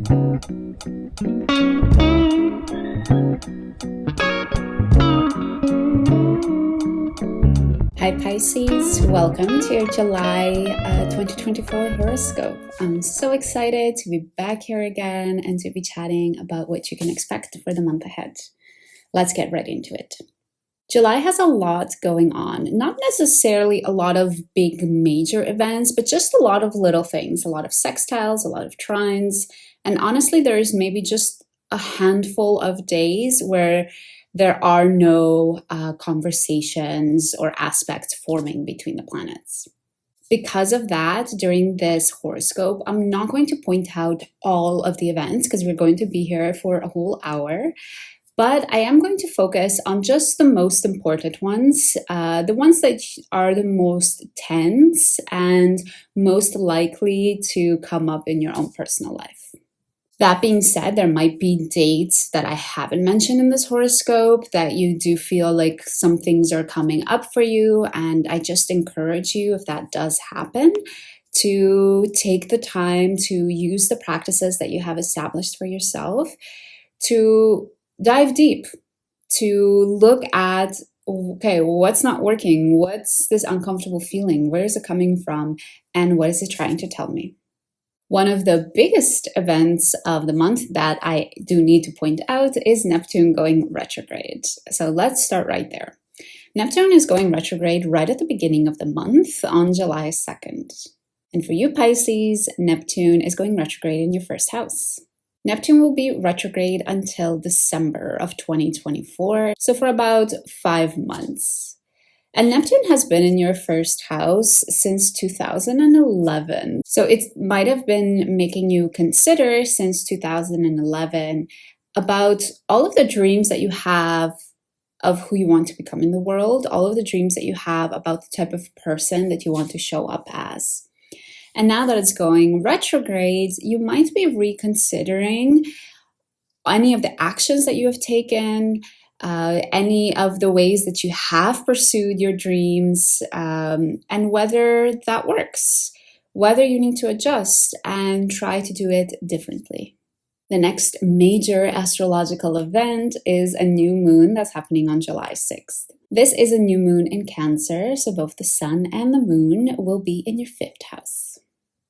Hi Pisces, welcome to your July 2024 horoscope. I'm so excited to be back here again and to be chatting about what you can expect for the month ahead. Let's get right into it. July has a lot going on, not necessarily a lot of big major events, but just a lot of little things, a lot of sextiles, a lot of trines, and honestly there's maybe just a handful of days where there are no conversations or aspects forming between the planets. Because of that, during this horoscope, I'm not going to point out all of the events because we're going to be here for a whole hour. But I am going to focus on just the most important ones, the ones that are the most tense and most likely to come up in your own personal life. That being said, there might be dates that I haven't mentioned in this horoscope that you do feel like some things are coming up for you. And I just encourage you, if that does happen, to take the time to use the practices that you have established for yourself to dive deep, to look at, okay, what's not working? What's this uncomfortable feeling? Where is it coming from? And what is it trying to tell me? One of the biggest events of the month that I do need to point out is Neptune going retrograde. So let's start right there. Neptune is going retrograde right at the beginning of the month on July 2nd. And for you Pisces, Neptune is going retrograde in your first house. Neptune will be retrograde until December of 2024, so for about 5 months. And Neptune has been in your first house since 2011. So it might have been making you consider since 2011 about all of the dreams that you have of who you want to become in the world, all of the dreams that you have about the type of person that you want to show up as. And now that it's going retrograde, you might be reconsidering any of the actions that you have taken, any of the ways that you have pursued your dreams, and whether that works, whether you need to adjust and try to do it differently. The next major astrological event is a new moon that's happening on July 6th. This is a new moon in Cancer, so both the sun and the moon will be in your 5th house.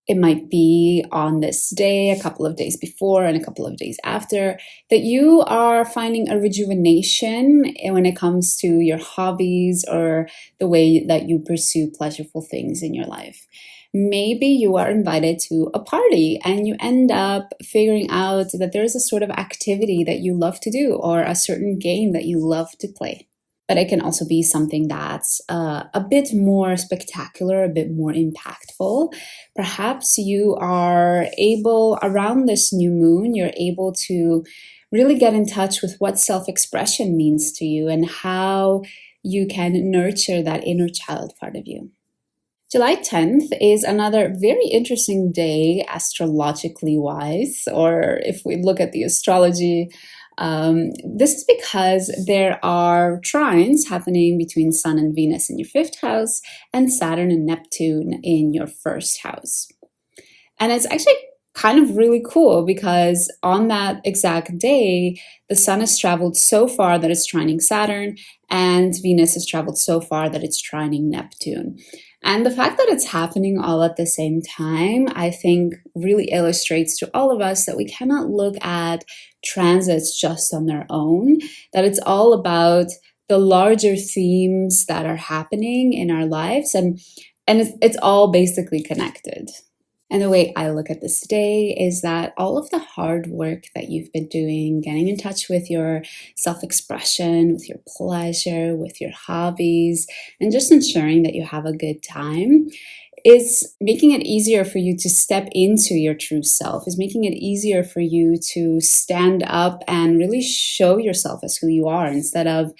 It might be on this day, a couple of days before and a couple of days after, that you are finding a rejuvenation when it comes to your hobbies or the way that you pursue pleasurable things in your life. Maybe you are invited to a party and you end up figuring out that there's a sort of activity that you love to do or a certain game that you love to play. But it can also be something that's a bit more spectacular, a bit more impactful. Perhaps you are able, around this new moon, you're able to really get in touch with what self-expression means to you and how you can nurture that inner child part of you. July 10th is another very interesting day astrologically wise, or if we look at the astrology. This is because there are trines happening between Sun and Venus in your 5th house and Saturn and Neptune in your 1st house. And it's actually kind of really cool because on that exact day, the Sun has traveled so far that it's trining Saturn and Venus has traveled so far that it's trining Neptune. And the fact that it's happening all at the same time, I think really illustrates to all of us that we cannot look at transits just on their own, that it's all about the larger themes that are happening in our lives, and it's all basically connected. And the way I look at this day is that all of the hard work that you've been doing, getting in touch with your self-expression, with your pleasure, with your hobbies, and just ensuring that you have a good time is making it easier for you to step into your true self, is making it easier for you to stand up and really show yourself as who you are instead of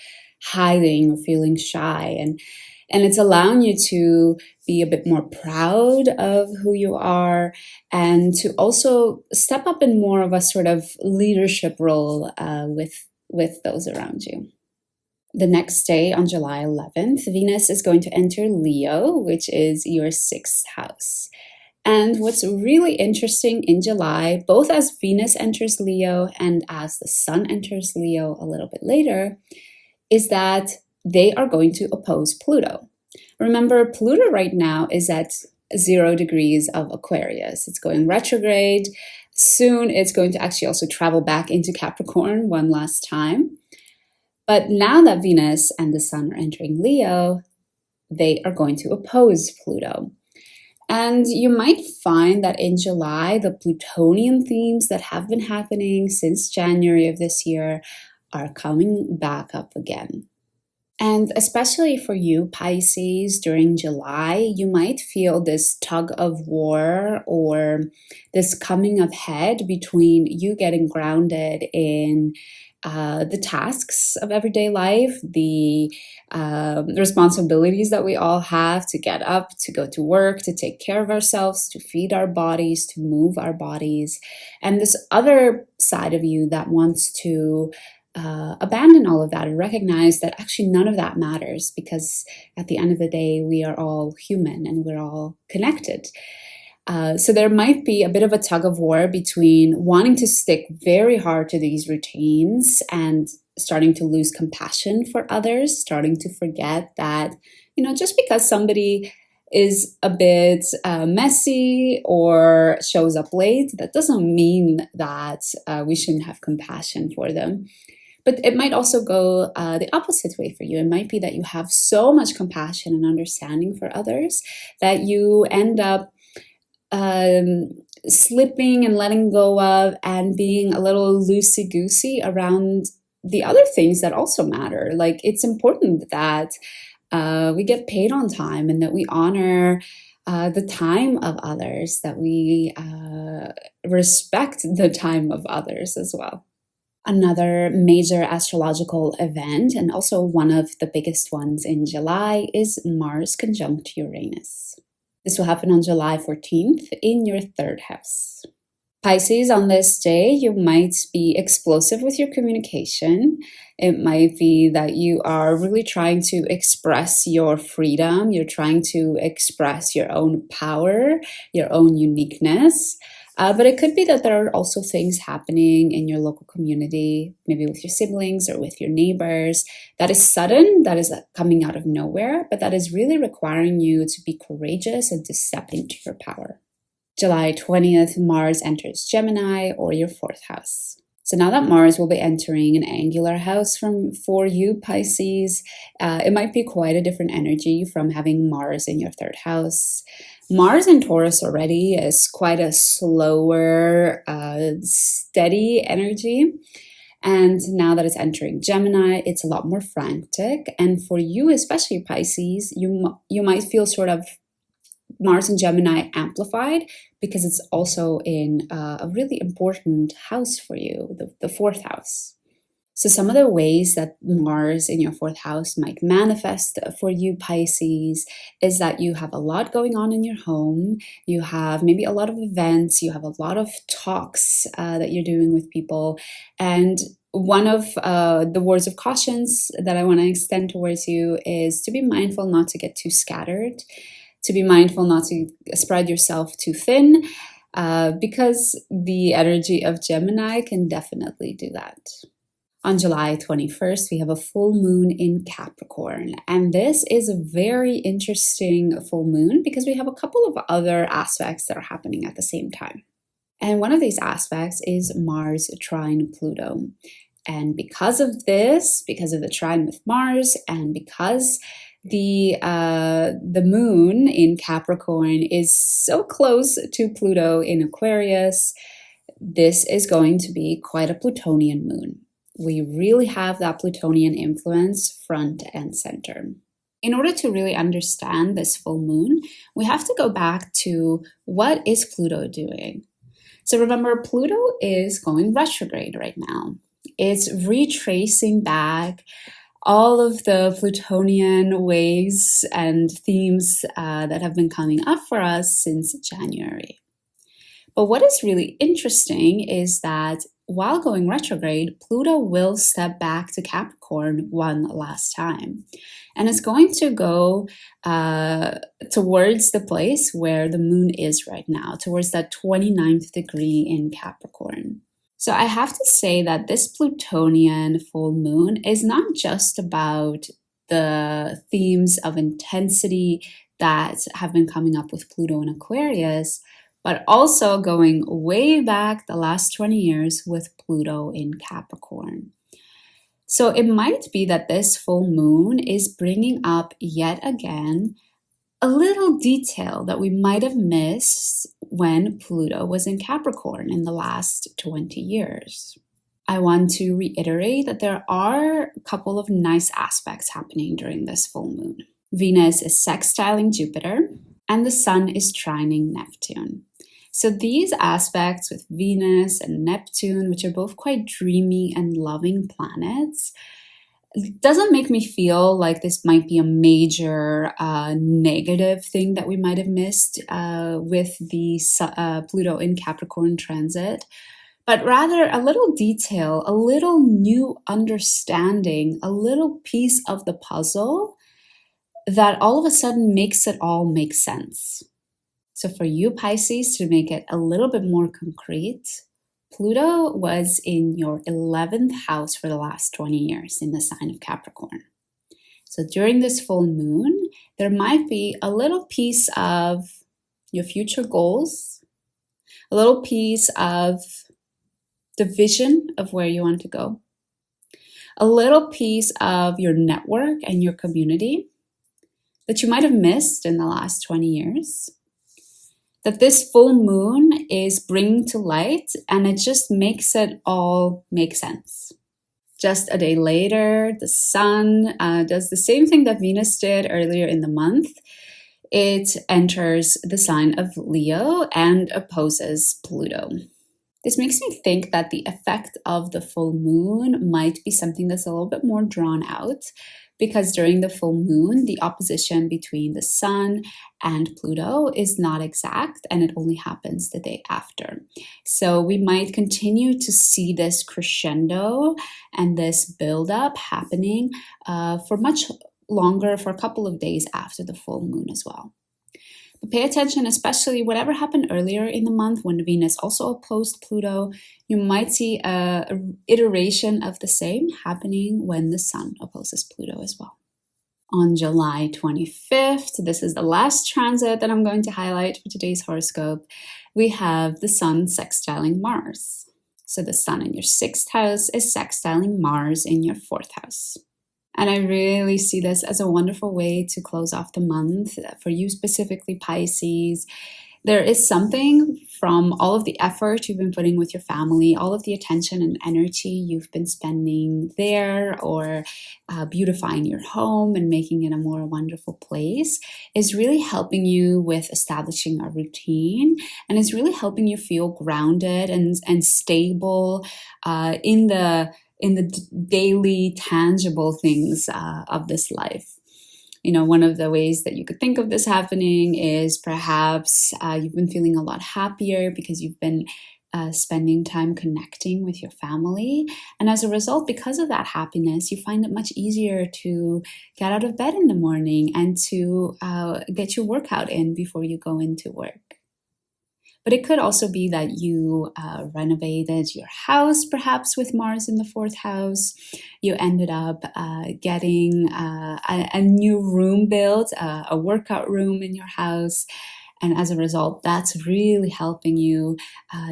hiding or feeling shy. And it's allowing you to be a bit more proud of who you are and to also step up in more of a sort of leadership role with those around you. The next day on July 11th, Venus is going to enter Leo, which is your 6th house. And what's really interesting in July, both as Venus enters Leo and as the Sun enters Leo a little bit later, is that they are going to oppose Pluto. Remember, Pluto right now is at 0 degrees of Aquarius. It's going retrograde. Soon it's going to actually also travel back into Capricorn one last time. But now that Venus and the Sun are entering Leo, they are going to oppose Pluto. And you might find that in July, the Plutonian themes that have been happening since January of this year are coming back up again. And especially for you, Pisces, during July, you might feel this tug of war or this coming of head between you getting grounded in the tasks of everyday life, the responsibilities that we all have to get up, to go to work, to take care of ourselves, to feed our bodies, to move our bodies, and this other side of you that wants to abandon all of that and recognize that actually none of that matters, because at the end of the day, we are all human and we're all connected. So there might be a bit of a tug of war between wanting to stick very hard to these routines and starting to lose compassion for others, starting to forget that, just because somebody is a bit messy or shows up late, that doesn't mean that we shouldn't have compassion for them. But it might also go the opposite way for you. It might be that you have so much compassion and understanding for others that you end up slipping and letting go of and being a little loosey-goosey around the other things that also matter. Like, it's important that we get paid on time and that we honor the time of others, that we respect the time of others as well. Another major astrological event, and also one of the biggest ones in July, is Mars conjunct Uranus. This will happen on July 14th in your 3rd house. Pisces, on this day, you might be explosive with your communication. It might be that you are really trying to express your freedom. You're trying to express your own power, your own uniqueness. But it could be that there are also things happening in your local community, maybe with your siblings or with your neighbors, that is sudden, that is coming out of nowhere, but that is really requiring you to be courageous and to step into your power. July 20th, Mars enters Gemini, or your 4th house. So now that Mars will be entering an angular house for you, Pisces, it might be quite a different energy from having Mars in your 3rd house. Mars in Taurus already is quite a slower, steady energy. And now that it's entering Gemini, it's a lot more frantic. And for you, especially Pisces, you might feel sort of Mars and Gemini amplified, because it's also in a really important house for you, the 4th house. So some of the ways that Mars in your 4th house might manifest for you, Pisces, is that you have a lot going on in your home. You have maybe a lot of events. You have a lot of talks that you're doing with people. And one of the words of cautions that I want to extend towards you is to be mindful not to get too scattered, to be mindful not to spread yourself too thin, because the energy of Gemini can definitely do that. On July 21st, we have a full moon in Capricorn, and this is a very interesting full moon because we have a couple of other aspects that are happening at the same time. And one of these aspects is Mars trine Pluto. And because of this, because of the trine with Mars, and because the moon in Capricorn is so close to Pluto in Aquarius, this is going to be quite a Plutonian moon. We really have that Plutonian influence front and center. In order to really understand this full moon, we have to go back to what is Pluto doing. So remember, Pluto is going retrograde right now. It's retracing back all of the Plutonian ways and themes that have been coming up for us since January. But what is really interesting is that while going retrograde, Pluto will step back to Capricorn one last time. And it's going to go towards the place where the moon is right now, towards that 29th degree in Capricorn. So I have to say that this Plutonian full moon is not just about the themes of intensity that have been coming up with Pluto in Aquarius, but also going way back the last 20 years with Pluto in Capricorn. So it might be that this full moon is bringing up yet again a little detail that we might have missed when Pluto was in Capricorn in the last 20 years. I want to reiterate that there are a couple of nice aspects happening during this full moon. Venus is sextiling Jupiter, and the Sun is trining Neptune. So these aspects with Venus and Neptune, which are both quite dreamy and loving planets, doesn't make me feel like this might be a major negative thing that we might have missed with the Pluto in Capricorn transit, but rather a little detail, a little new understanding, a little piece of the puzzle that all of a sudden makes it all make sense. So for you, Pisces, to make it a little bit more concrete, Pluto was in your 11th house for the last 20 years in the sign of Capricorn. So during this full moon, there might be a little piece of your future goals, a little piece of the vision of where you want to go, a little piece of your network and your community that you might have missed in the last 20 years, that this full moon is bringing to light, and it just makes it all make sense. Just a day later, the Sun does the same thing that Venus did earlier in the month. It enters the sign of Leo and opposes Pluto. This makes me think that the effect of the full moon might be something that's a little bit more drawn out, because during the full moon, the opposition between the Sun and Pluto is not exact, and it only happens the day after. So we might continue to see this crescendo and this buildup happening for much longer, for a couple of days after the full moon as well. But pay attention, especially whatever happened earlier in the month when Venus also opposed Pluto. You might see an iteration of the same happening when the Sun opposes Pluto as well. On July 25th, this is the last transit that I'm going to highlight for today's horoscope, we have the Sun sextiling Mars. So the Sun in your 6th house is sextiling Mars in your 4th house. And I really see this as a wonderful way to close off the month. For you specifically, Pisces, there is something from all of the effort you've been putting with your family, all of the attention and energy you've been spending there, or beautifying your home and making it a more wonderful place, is really helping you with establishing a routine, and is really helping you feel grounded and stable in the daily tangible things of this life. You know, one of the ways that you could think of this happening is perhaps you've been feeling a lot happier because you've been spending time connecting with your family. And as a result, because of that happiness, you find it much easier to get out of bed in the morning and to get your workout in before you go into work. But it could also be that you renovated your house, perhaps with Mars in the 4th house. You ended up getting a new room built, a workout room in your house. And as a result, that's really helping you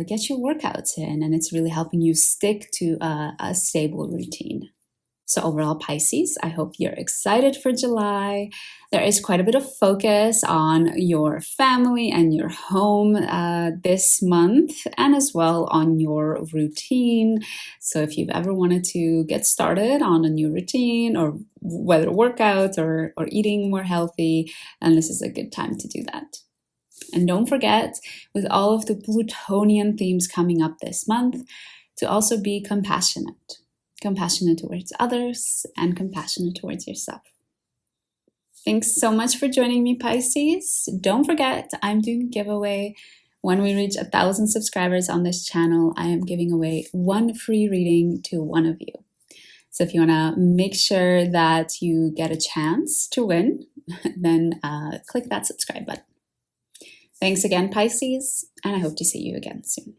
get your workouts in, and it's really helping you stick to a stable routine. So overall, Pisces, I hope you're excited for July. There is quite a bit of focus on your family and your home this month, and as well on your routine. So if you've ever wanted to get started on a new routine, or whether workouts or eating more healthy, then this is a good time to do that. And don't forget, with all of the Plutonian themes coming up this month, to also be compassionate. Compassionate towards others and compassionate towards yourself. Thanks so much for joining me, Pisces. Don't forget, I'm doing a giveaway When we reach 1,000 subscribers on this channel, I am giving away one free reading to one of you. So if you want to make sure that you get a chance to win, then click that subscribe button. Thanks again, Pisces, and I hope to see you again soon.